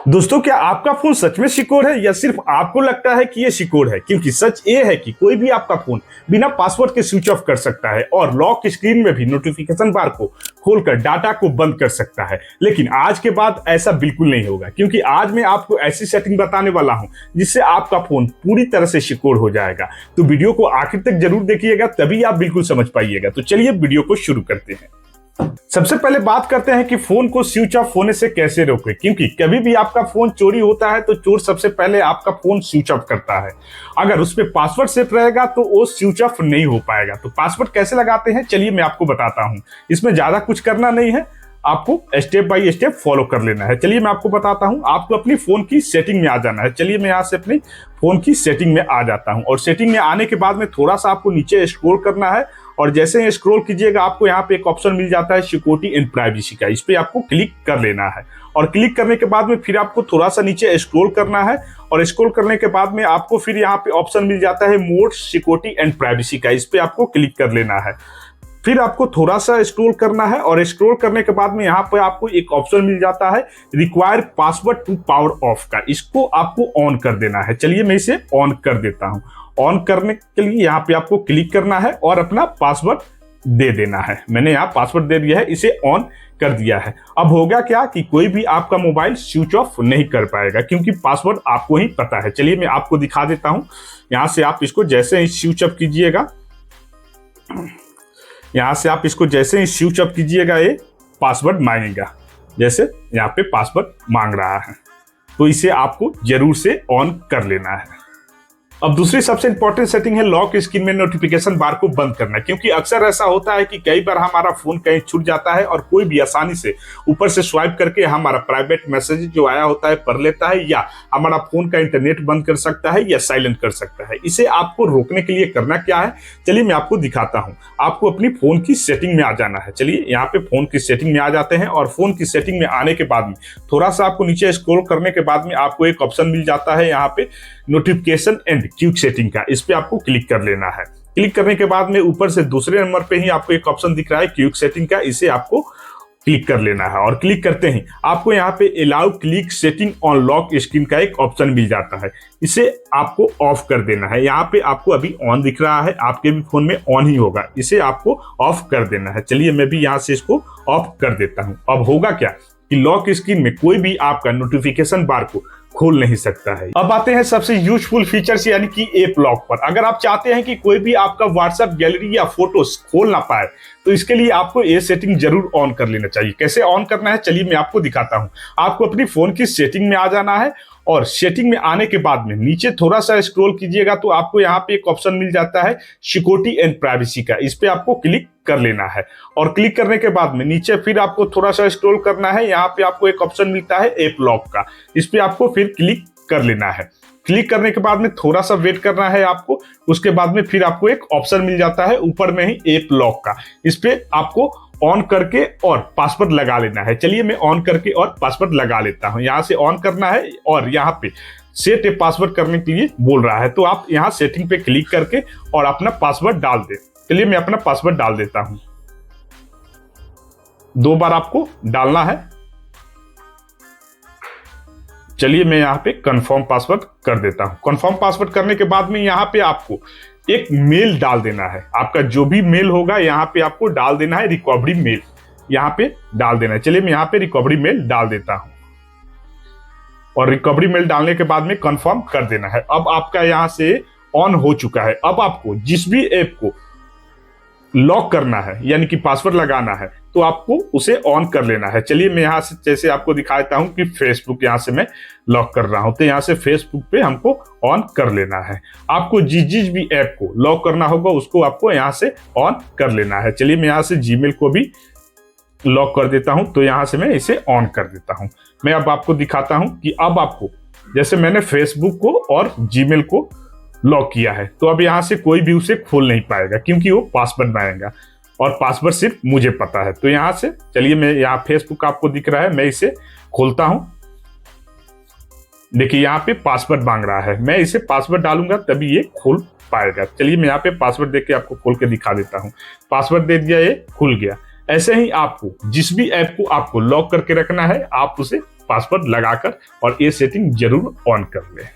दोस्तों, क्या आपका फोन सच में सिक्योर है या सिर्फ आपको लगता है कि ये सिक्योर है? क्योंकि सच ये है कि कोई भी आपका फोन बिना पासवर्ड के स्विच ऑफ कर सकता है और लॉक स्क्रीन में भी नोटिफिकेशन बार को खोलकर डाटा को बंद कर सकता है। लेकिन आज के बाद ऐसा बिल्कुल नहीं होगा, क्योंकि आज मैं आपको ऐसी सेटिंग बताने वाला हूं जिससे आपका फोन पूरी तरह से सिक्योर हो जाएगा। तो वीडियो को आखिर तक जरूर देखिएगा, तभी आप बिल्कुल समझ पाइएगा। तो चलिए वीडियो को शुरू करते हैं। सबसे पहले बात करते हैं कि फोन को स्विच ऑफ होने से कैसे रोकें, क्योंकि कभी भी आपका फोन चोरी होता है तो चोर सबसे पहले आपका फोन स्विच ऑफ करता है। अगर उसमें पासवर्ड सेट रहेगा तो वो स्विच ऑफ नहीं हो पाएगा। तो पासवर्ड कैसे लगाते हैं, चलिए मैं आपको बताता हूं। इसमें ज्यादा कुछ करना नहीं है, आपको स्टेप बाय स्टेप फॉलो कर लेना है। चलिए मैं आपको बताता हूं। आपको अपनी फोन की सेटिंग में आ जाना है। चलिए मैं यहां से अपनी फोन की सेटिंग में आ जाता हूं और सेटिंग में आने के बाद में थोड़ा सा आपको नीचे स्क्रॉल करना है और जैसे ही स्क्रॉल कीजिएगा आपको यहाँ पे एक ऑप्शन मिल जाता है सिक्योरिटी एंड प्राइवेसी का। इस पे आपको क्लिक कर लेना है और क्लिक करने के बाद में फिर आपको थोड़ा सा नीचे स्क्रॉल करना है और स्क्रॉल करने के बाद में आपको फिर यहाँ पे ऑप्शन मिल जाता है मोर सिक्योरिटी एंड प्राइवेसी का। इस पे आपको क्लिक कर लेना है। फिर आपको थोड़ा सा स्क्रॉल करना है और स्क्रॉल करने के बाद में यहाँ पे आपको एक ऑप्शन मिल जाता है require password to power off का। इसको आपको ऑन कर देना है। चलिए मैं इसे ऑन कर देता हूँ। ऑन करने के लिए यहाँ पे आपको क्लिक करना है और अपना पासवर्ड दे देना है। मैंने यहाँ पासवर्ड दे दिया है, इसे ऑन कर दिया है। अब होगा क्या कि कोई भी आपका मोबाइल स्विच ऑफ नहीं कर पाएगा, क्योंकि पासवर्ड आपको ही पता है। चलिए मैं आपको दिखा देता हूँ। यहाँ से आप इसको जैसे ही स्विच ऑफ कीजिएगा, यहाँ से आप इसको जैसे ही स्विच ऑफ कीजिएगा ये पासवर्ड मांगेगा। जैसे यहाँ पे पासवर्ड मांग रहा है, तो इसे आपको जरूर से ऑन कर लेना है। अब दूसरी सबसे इंपॉर्टेंट सेटिंग है लॉक स्क्रीन में नोटिफिकेशन बार को बंद करना, क्योंकि अक्सर ऐसा होता है कि कई बार हमारा फोन कहीं छूट जाता है और कोई भी आसानी से ऊपर से स्वाइप करके हमारा प्राइवेट मैसेज जो आया होता है पढ़ लेता है, या हमारा फोन का इंटरनेट बंद कर सकता है या साइलेंट कर सकता है। इसे आपको रोकने के लिए करना क्या है, चलिए मैं आपको दिखाता हूँ। आपको अपनी फोन की सेटिंग में आ जाना है। चलिए यहाँ पे फोन की सेटिंग में आ जाते हैं और फोन की सेटिंग में आने के बाद में थोड़ा सा आपको नीचे स्क्रॉल करने के बाद में आपको एक ऑप्शन मिल जाता है यहाँ पे नोटिफिकेशन एंड क्विक सेटिंग का। इस पे आपको क्लिक कर लेना है। क्लिक करने के बाद में ऊपर से दूसरे नंबर पे ही आपको एक ऑप्शन दिख रहा है क्विक सेटिंग का। इसे आपको क्लिक कर लेना है और क्लिक करते ही आपको यहाँ पे allow click setting on lock screen का एक ऑप्शन मिल जाता है। इसे आपको ऑफ कर देना है। यहाँ पे आपको अभी ऑन दिख रहा है, आपके भी फोन में ऑन ही होगा। इसे आपको ऑफ कर देना है। चलिए मैं भी यहाँ से इसको ऑफ कर देता हूँ। अब होगा क्या कि लॉक स्क्रीन में कोई भी आपका नोटिफिकेशन बार को खोल नहीं सकता है। अब आते हैं सबसे यूजफुल फीचर्स यानी कि ऐप लॉक पर। अगर आप चाहते हैं कि कोई भी आपका व्हाट्सएप गैलरी या फोटोज खोल ना पाए, तो इसके लिए आपको ये सेटिंग जरूर ऑन कर लेना चाहिए। कैसे ऑन करना है, चलिए मैं आपको दिखाता हूं। आपको अपनी फोन की सेटिंग में आ जाना है और सेटिंग में आने के बाद में नीचे थोड़ा सा स्क्रॉल कीजिएगा तो आपको यहाँ पे एक ऑप्शन मिल जाता है सिक्योरिटी एंड प्राइवेसी का। इस पे आपको क्लिक कर लेना है और क्लिक करने के बाद में नीचे फिर आपको थोड़ा सा स्क्रॉल करना है। यहाँ पे आपको एक ऑप्शन मिलता है ऐप लॉक का। इस पे आपको फिर क्लिक कर लेना है। क्लिक करने के बाद में थोड़ा सा वेट करना है आपको। उसके बाद में फिर आपको एक ऑप्शन मिल जाता है ऊपर में ही ऐप लॉक का। इस पे आपको ऑन करके और पासवर्ड लगा लेना है। चलिए मैं ऑन करके और पासवर्ड लगा लेता हूं। यहाँ से ऑन करना है और यहाँ पे सेट ए पासवर्ड करने के लिए बोल रहा है, तो आप यहाँ सेटिंग पे क्लिक करके और अपना पासवर्ड डाल दे। चलिए मैं अपना पासवर्ड डाल देता हूं। 2 बार आपको डालना है। चलिए मैं यहाँ पे कंफर्म पासवर्ड कर देता हूं। कंफर्म पासवर्ड करने के बाद में यहाँ पे आपको एक मेल डाल देना है। आपका जो भी मेल होगा यहाँ पे आपको डाल देना है, रिकवरी मेल यहाँ पे डाल देना है। चलिए मैं यहाँ पे रिकवरी मेल डाल देता हूं और रिकवरी मेल डालने के बाद में कंफर्म कर देना है। अब आपका यहाँ से ऑन हो चुका है। अब आपको जिस भी ऐप को लॉक करना है यानी कि पासवर्ड लगाना है, तो आपको उसे ऑन कर लेना है। चलिए मैं यहाँ से जैसे आपको दिखाता हूँ कि फेसबुक यहाँ से मैं लॉक कर रहा हूँ, तो यहाँ से फेसबुक पे हमको ऑन कर लेना है। आपको जिस भी ऐप को लॉक करना होगा उसको आपको यहाँ से ऑन कर लेना है। चलिए मैं यहाँ से जीमेल को भी लॉक कर देता हूँ, तो यहाँ से मैं इसे ऑन कर देता हूँ। मैं अब आपको दिखाता हूँ कि अब आपको जैसे मैंने फेसबुक को और जीमेल को लॉक किया है, तो अब यहाँ से कोई भी उसे खोल नहीं पाएगा, क्योंकि वो पासवर्ड मांगेगा और पासवर्ड सिर्फ मुझे पता है। तो यहाँ से चलिए मैं यहाँ फेसबुक आपको दिख रहा है, मैं इसे खोलता हूँ। देखिए यहाँ पे पासवर्ड मांग रहा है, मैं इसे पासवर्ड डालूंगा तभी ये खोल पाएगा। चलिए मैं यहाँ पे पासवर्ड देके आपको खोल के दिखा देता हूँ। पासवर्ड दे दिया, ये खुल गया। ऐसे ही आपको जिस भी ऐप को आपको लॉक करके रखना है आप उसे पासवर्ड लगाकर और ये सेटिंग जरूर ऑन कर ले।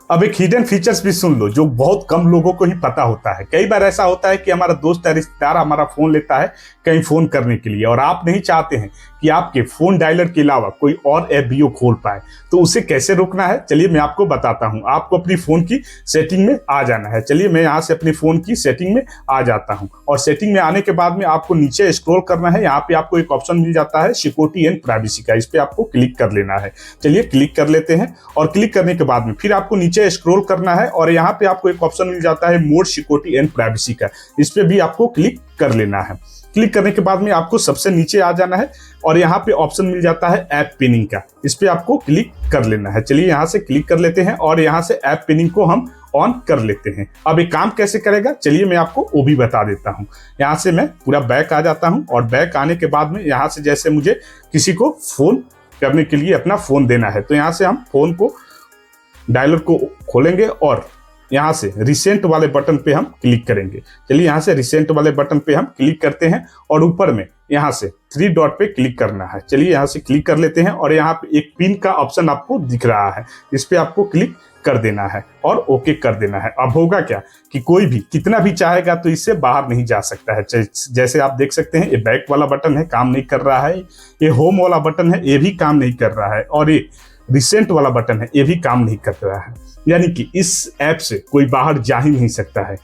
अब एक हिडन फीचर्स भी सुन लो जो बहुत कम लोगों को ही पता होता है। कई बार ऐसा होता है कि हमारा दोस्त या रिश्तेदार हमारा फोन लेता है कहीं फोन करने के लिए और आप नहीं चाहते हैं कि आपके फोन डायलर के अलावा कोई और ऐप भी वो खोल पाए, तो उसे कैसे रोकना है चलिए मैं आपको बताता हूं। आपको अपनी फोन की सेटिंग में आ जाना है। चलिए मैं यहां से अपनी फोन की सेटिंग में आ जाता हूं और सेटिंग में आने के बाद में आपको नीचे स्क्रॉल करना है। यहाँ पे आपको एक ऑप्शन मिल जाता है सिक्योरिटी एंड प्राइवेसी का, इस पे आपको क्लिक कर लेना है। चलिए क्लिक कर लेते हैं और क्लिक करने के बाद में फिर आपको नीचे स्क्रॉल करना है और यहाँ पे आपको एक ऑप्शन मिल जाता है मोर सिक्योरिटी एंड प्राइवेसी का, इस पे भी आपको क्लिक कर लेना है। क्लिक करने के बाद में आपको सबसे नीचे आ जाना है और यहाँ पे ऑप्शन मिल जाता है ऐप पिनिंग का, इस पे आपको क्लिक कर लेना है। चलिए यहाँ से क्लिक कर लेते हैं और यहाँ से ऐप पिनिंग को हम ऑन कर लेते हैं। अब ये काम कैसे करेगा चलिए मैं आपको वो भी बता देता हूँ। यहाँ से मैं पूरा बैक आ जाता हूँ और बैक आने के बाद में यहाँ से जैसे मुझे किसी को फोन करने के लिए अपना फोन देना है, तो यहाँ से हम फोन को डायलर को खोलेंगे और यहाँ से रिसेंट वाले बटन पे हम क्लिक करेंगे। चलिए यहाँ से रिसेंट वाले बटन पे हम क्लिक करते हैं और ऊपर में यहाँ से 3 डॉट पे क्लिक करना है। चलिए यहाँ से क्लिक कर लेते हैं और यहाँ पे एक पिन का ऑप्शन आपको दिख रहा है, इस पे आपको क्लिक कर देना है और ओके कर देना है। अब होगा क्या कि कोई भी कितना भी चाहेगा तो इससे बाहर नहीं जा सकता है। जैसे आप देख सकते हैं ये बैक वाला बटन है, काम नहीं कर रहा है, ये होम वाला बटन है, ये भी काम नहीं कर रहा है, और ये रिसेंट वाला बटन है, ये भी काम नहीं कर रहा है। यानी कि इस ऐप से कोई बाहर जा ही नहीं सकता है।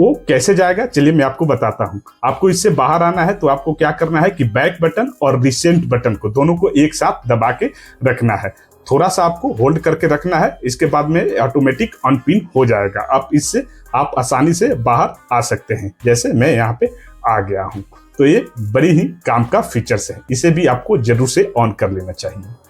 वो कैसे जाएगा चलिए मैं आपको बताता हूं। आपको इससे बाहर आना है तो आपको क्या करना है कि बैक बटन और रिसेंट बटन को दोनों को एक साथ दबा के रखना है। थोड़ा सा आपको होल्ड करके रखना है, इसके बाद में ऑटोमेटिक अनपिन हो जाएगा। अब इससे आप आसानी से बाहर आ सकते हैं, जैसे मैं यहाँ पे आ गया हूँ। तो ये बड़ी ही काम का फीचर्स है, इसे भी आपको जरूर से ऑन कर लेना चाहिए।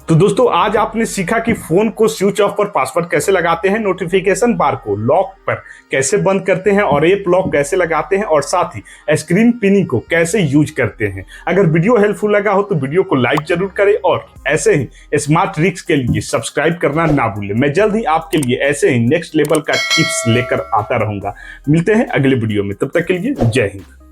तो दोस्तों आज आपने सीखा कि फोन को स्विच ऑफ पर पासवर्ड कैसे लगाते हैं, नोटिफिकेशन बार को लॉक पर कैसे बंद करते हैं और ऐप लॉक कैसे लगाते हैं, और साथ ही स्क्रीन पिनिंग को कैसे यूज करते हैं। अगर वीडियो हेल्पफुल लगा हो तो वीडियो को लाइक जरूर करें और ऐसे ही स्मार्ट ट्रिक्स के लिए सब्सक्राइब करना ना भूलें। मैं जल्द ही आपके लिए ऐसे ही नेक्स्ट लेवल का टिप्स लेकर आता रहूंगा। मिलते हैं अगले वीडियो में, तब तक के लिए जय हिंद।